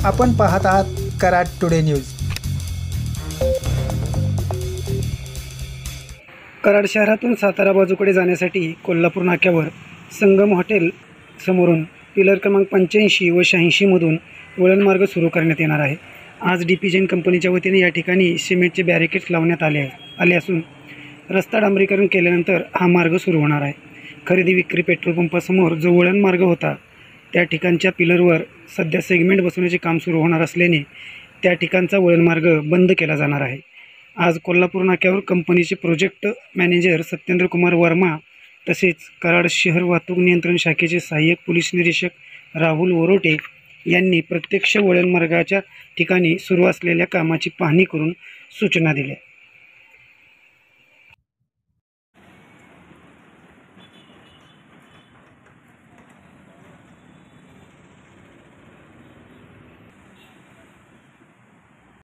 आपण पाहत आहात कराड टुडे न्यूज। कराड शहरातून सातारा बाजूकडे जाण्यासाठी कोल्हापूर नाक्यावर संगम हॉटेल समोरून पिलर क्रमांक 85 व 86 मधून वळण मार्ग सुरू करण्यात येणार आहे। आज डीपी जैन कंपनीच्या वतीने या ठिकाणी सिमेंटचे बॅरिकेड्स लावण्यात आले असून रस्ता डांबरीकरण केल्यानंतर हा मार्ग सुरू होणार आहे। खरेदी विक्री पेट्रोल पंपासमोर जो वळण मार्ग होता त्या ठिकाणच्या पिलरवर सध्या सेगमेंट बसवण्याचे काम सुरू होणार असल्याने त्या ठिकाणचा वळण मार्ग बंद केला जाणार आहे। आज कोल्हापूर नाक्यावर कंपनीचे प्रोजेक्ट मॅनेजर सत्येंद्र कुमार वर्मा तसेच कराड शहर वाहतूक नियंत्रण शाखेचे सहाय्यक पोलीस निरीक्षक राहुल वरोटे यांनी प्रत्यक्ष वळण मार्गाच्या ठिकाणी सुरू असलेल्या कामाची पाहणी करून सूचना दिल्या।